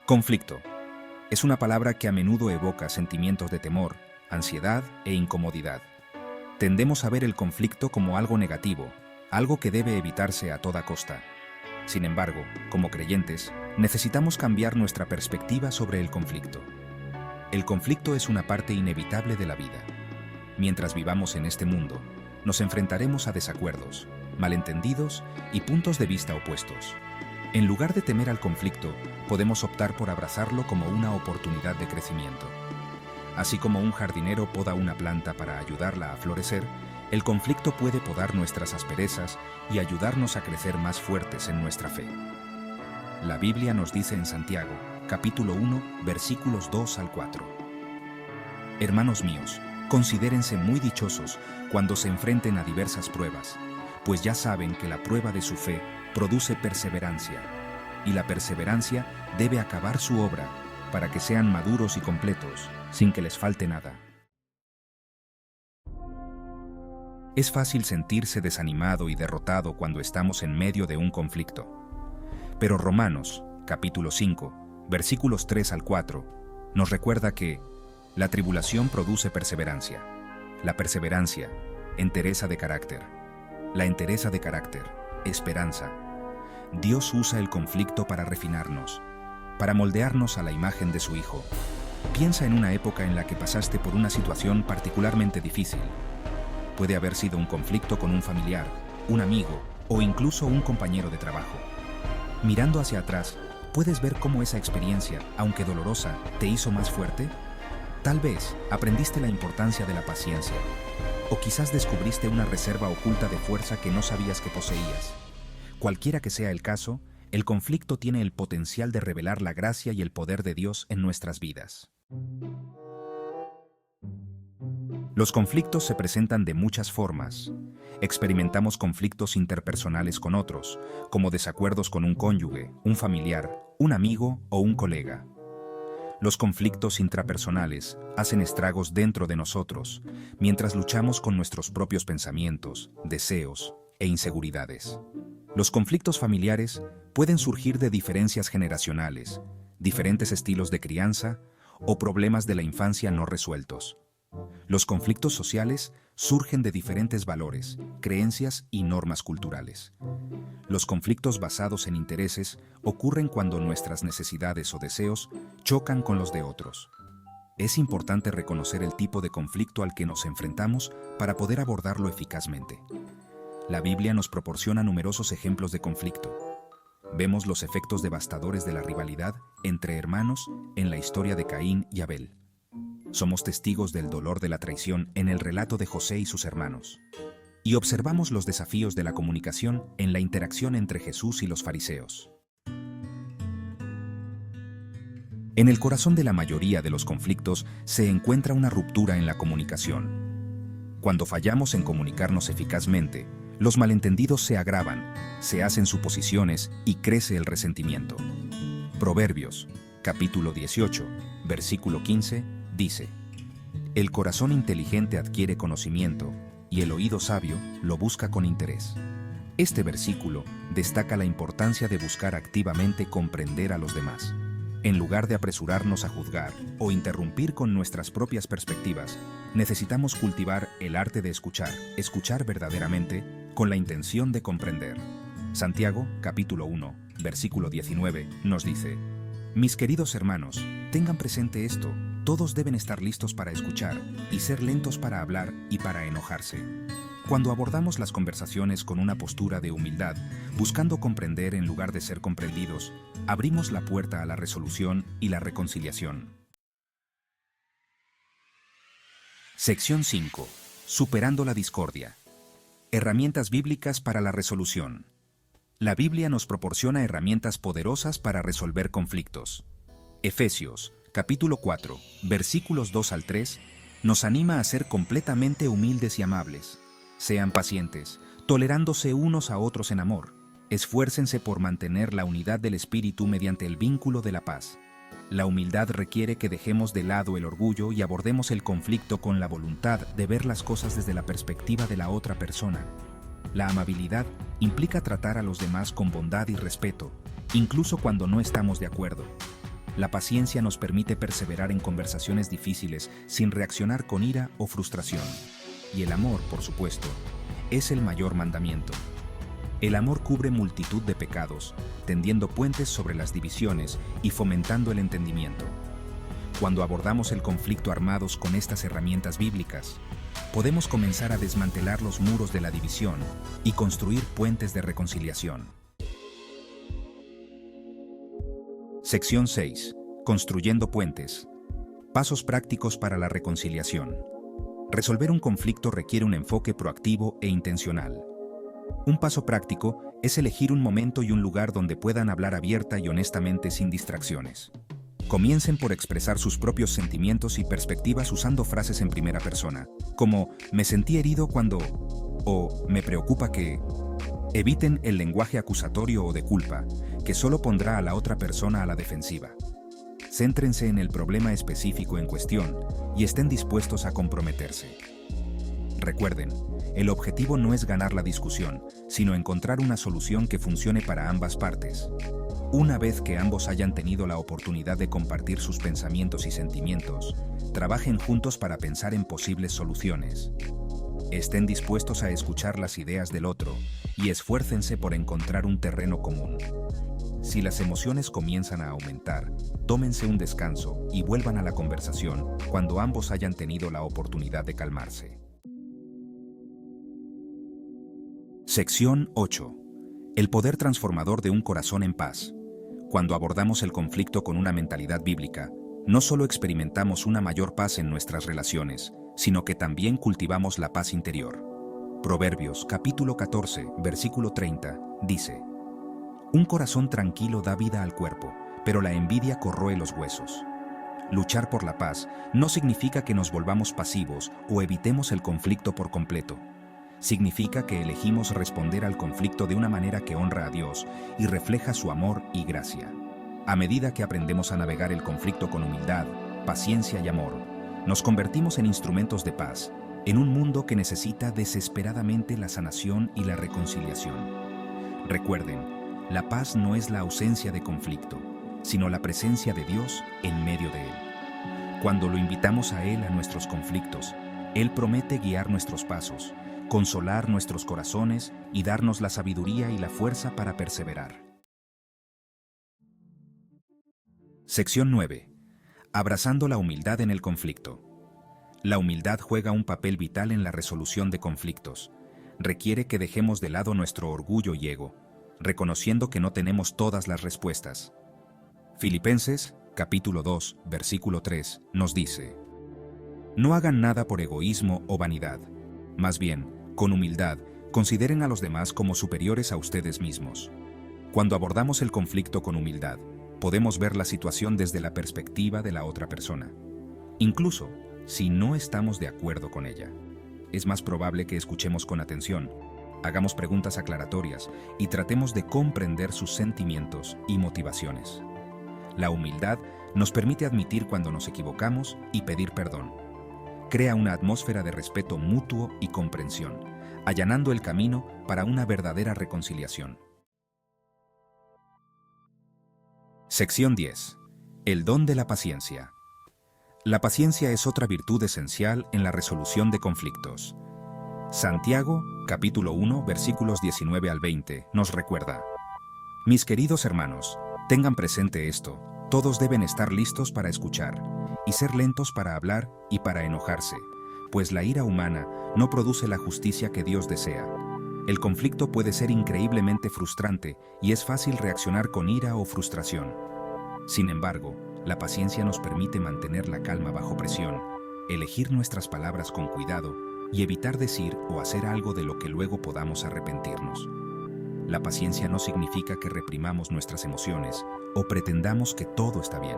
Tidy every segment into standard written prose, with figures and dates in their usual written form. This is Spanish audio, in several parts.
Conflicto. Es una palabra que a menudo evoca sentimientos de temor, ansiedad e incomodidad. Tendemos a ver el conflicto como algo negativo, algo que debe evitarse a toda costa. Sin embargo, como creyentes, necesitamos cambiar nuestra perspectiva sobre el conflicto. El conflicto es una parte inevitable de la vida. Mientras vivamos en este mundo, nos enfrentaremos a desacuerdos, malentendidos y puntos de vista opuestos. En lugar de temer al conflicto, podemos optar por abrazarlo como una oportunidad de crecimiento. Así como un jardinero poda una planta para ayudarla a florecer, el conflicto puede podar nuestras asperezas y ayudarnos a crecer más fuertes en nuestra fe. La Biblia nos dice en Santiago, capítulo 1, versículos 2 al 4. Hermanos míos, considérense muy dichosos cuando se enfrenten a diversas pruebas, pues ya saben que la prueba de su fe produce perseverancia, y la perseverancia debe acabar su obra, para que sean maduros y completos, sin que les falte nada. Es fácil sentirse desanimado y derrotado cuando estamos en medio de un conflicto. Pero Romanos, capítulo 5, versículos 3 al 4, nos recuerda que la tribulación produce perseverancia, la perseverancia, entereza de carácter, la entereza de carácter, esperanza. Dios usa el conflicto para refinarnos, para moldearnos a la imagen de su Hijo. Piensa en una época en la que pasaste por una situación particularmente difícil. Puede haber sido un conflicto con un familiar, un amigo o incluso un compañero de trabajo. Mirando hacia atrás, ¿puedes ver cómo esa experiencia, aunque dolorosa, te hizo más fuerte? Tal vez aprendiste la importancia de la paciencia, o quizás descubriste una reserva oculta de fuerza que no sabías que poseías. Cualquiera que sea el caso, el conflicto tiene el potencial de revelar la gracia y el poder de Dios en nuestras vidas. Los conflictos se presentan de muchas formas. Experimentamos conflictos interpersonales con otros, como desacuerdos con un cónyuge, un familiar, un amigo o un colega. Los conflictos intrapersonales hacen estragos dentro de nosotros, mientras luchamos con nuestros propios pensamientos, deseos e inseguridades. Los conflictos familiares pueden surgir de diferencias generacionales, diferentes estilos de crianza o problemas de la infancia no resueltos. Los conflictos sociales surgen de diferentes valores, creencias y normas culturales. Los conflictos basados en intereses ocurren cuando nuestras necesidades o deseos chocan con los de otros. Es importante reconocer el tipo de conflicto al que nos enfrentamos para poder abordarlo eficazmente. La Biblia nos proporciona numerosos ejemplos de conflicto. Vemos los efectos devastadores de la rivalidad entre hermanos en la historia de Caín y Abel. Somos testigos del dolor de la traición en el relato de José y sus hermanos. Y observamos los desafíos de la comunicación en la interacción entre Jesús y los fariseos. En el corazón de la mayoría de los conflictos se encuentra una ruptura en la comunicación. Cuando fallamos en comunicarnos eficazmente, los malentendidos se agravan, se hacen suposiciones y crece el resentimiento. Proverbios, capítulo 18, versículo 15, dice: El corazón inteligente adquiere conocimiento, y el oído sabio lo busca con interés. Este versículo destaca la importancia de buscar activamente comprender a los demás. En lugar de apresurarnos a juzgar o interrumpir con nuestras propias perspectivas, necesitamos cultivar el arte de escuchar verdaderamente, con la intención de comprender. Santiago, capítulo 1, versículo 19, nos dice: Mis queridos hermanos, tengan presente esto, todos deben estar listos para escuchar y ser lentos para hablar y para enojarse. Cuando abordamos las conversaciones con una postura de humildad, buscando comprender en lugar de ser comprendidos, abrimos la puerta a la resolución y la reconciliación. Sección 5. Superando la discordia. Herramientas bíblicas para la resolución. La Biblia nos proporciona herramientas poderosas para resolver conflictos. Efesios, capítulo 4, versículos 2 al 3, nos anima a ser completamente humildes y amables. Sean pacientes, tolerándose unos a otros en amor. Esfuércense por mantener la unidad del espíritu mediante el vínculo de la paz. La humildad requiere que dejemos de lado el orgullo y abordemos el conflicto con la voluntad de ver las cosas desde la perspectiva de la otra persona. La amabilidad implica tratar a los demás con bondad y respeto, incluso cuando no estamos de acuerdo. La paciencia nos permite perseverar en conversaciones difíciles sin reaccionar con ira o frustración. Y el amor, por supuesto, es el mayor mandamiento. El amor cubre multitud de pecados, tendiendo puentes sobre las divisiones y fomentando el entendimiento. Cuando abordamos el conflicto armados con estas herramientas bíblicas, podemos comenzar a desmantelar los muros de la división y construir puentes de reconciliación. Sección 6. Construyendo puentes. Pasos prácticos para la reconciliación. Resolver un conflicto requiere un enfoque proactivo e intencional. Un paso práctico es elegir un momento y un lugar donde puedan hablar abierta y honestamente sin distracciones. Comiencen por expresar sus propios sentimientos y perspectivas usando frases en primera persona, como «me sentí herido cuando» o «me preocupa que». Eviten el lenguaje acusatorio o de culpa, que solo pondrá a la otra persona a la defensiva. Céntrense en el problema específico en cuestión y estén dispuestos a comprometerse. Recuerden, el objetivo no es ganar la discusión, sino encontrar una solución que funcione para ambas partes. Una vez que ambos hayan tenido la oportunidad de compartir sus pensamientos y sentimientos, trabajen juntos para pensar en posibles soluciones. Estén dispuestos a escuchar las ideas del otro y esfuércense por encontrar un terreno común. Si las emociones comienzan a aumentar, tómense un descanso y vuelvan a la conversación cuando ambos hayan tenido la oportunidad de calmarse. Sección 8. El poder transformador de un corazón en paz. Cuando abordamos el conflicto con una mentalidad bíblica, no solo experimentamos una mayor paz en nuestras relaciones, sino que también cultivamos la paz interior. Proverbios, capítulo 14, versículo 30, dice: Un corazón tranquilo da vida al cuerpo, pero la envidia corroe los huesos. Luchar por la paz no significa que nos volvamos pasivos o evitemos el conflicto por completo. Significa que elegimos responder al conflicto de una manera que honra a Dios y refleja su amor y gracia. A medida que aprendemos a navegar el conflicto con humildad, paciencia y amor, nos convertimos en instrumentos de paz, en un mundo que necesita desesperadamente la sanación y la reconciliación. Recuerden, la paz no es la ausencia de conflicto, sino la presencia de Dios en medio de él. Cuando lo invitamos a Él a nuestros conflictos, Él promete guiar nuestros pasos, consolar nuestros corazones y darnos la sabiduría y la fuerza para perseverar. Sección 9. Abrazando la humildad en el conflicto. La humildad juega un papel vital en la resolución de conflictos. Requiere que dejemos de lado nuestro orgullo y ego, reconociendo que no tenemos todas las respuestas. Filipenses, capítulo 2, versículo 3, nos dice: No hagan nada por egoísmo o vanidad. Más bien, con humildad, consideren a los demás como superiores a ustedes mismos. Cuando abordamos el conflicto con humildad, podemos ver la situación desde la perspectiva de la otra persona, incluso si no estamos de acuerdo con ella. Es más probable que escuchemos con atención, hagamos preguntas aclaratorias y tratemos de comprender sus sentimientos y motivaciones. La humildad nos permite admitir cuando nos equivocamos y pedir perdón. Crea una atmósfera de respeto mutuo y comprensión, allanando el camino para una verdadera reconciliación. Sección 10. El don de la paciencia. La paciencia es otra virtud esencial en la resolución de conflictos. Santiago, capítulo 1, versículos 19 al 20, nos recuerda: Mis queridos hermanos, tengan presente esto, todos deben estar listos para escuchar, y ser lentos para hablar y para enojarse, pues la ira humana no produce la justicia que Dios desea. El conflicto puede ser increíblemente frustrante y es fácil reaccionar con ira o frustración. Sin embargo, la paciencia nos permite mantener la calma bajo presión, elegir nuestras palabras con cuidado y evitar decir o hacer algo de lo que luego podamos arrepentirnos. La paciencia no significa que reprimamos nuestras emociones o pretendamos que todo está bien.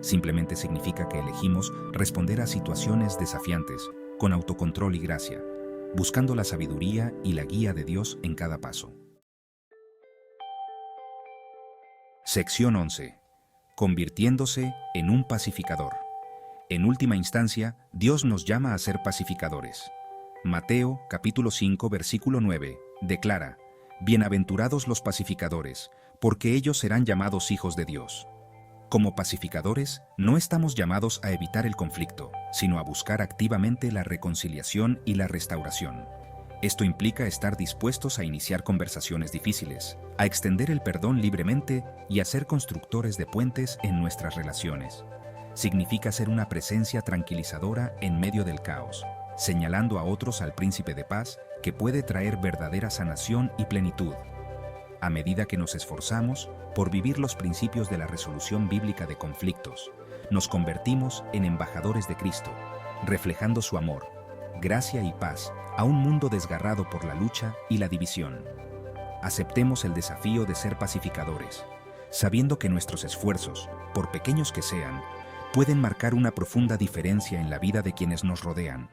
Simplemente significa que elegimos responder a situaciones desafiantes con autocontrol y gracia, buscando la sabiduría y la guía de Dios en cada paso. Sección 11. Convirtiéndose en un pacificador. En última instancia, Dios nos llama a ser pacificadores. Mateo, capítulo 5, versículo 9, declara: Bienaventurados los pacificadores, porque ellos serán llamados hijos de Dios. Como pacificadores, no estamos llamados a evitar el conflicto, sino a buscar activamente la reconciliación y la restauración. Esto implica estar dispuestos a iniciar conversaciones difíciles, a extender el perdón libremente y a ser constructores de puentes en nuestras relaciones. Significa ser una presencia tranquilizadora en medio del caos, señalando a otros al príncipe de paz que puede traer verdadera sanación y plenitud. A medida que nos esforzamos por vivir los principios de la resolución bíblica de conflictos, nos convertimos en embajadores de Cristo, reflejando su amor, gracia y paz a un mundo desgarrado por la lucha y la división. Aceptemos el desafío de ser pacificadores, sabiendo que nuestros esfuerzos, por pequeños que sean, pueden marcar una profunda diferencia en la vida de quienes nos rodean.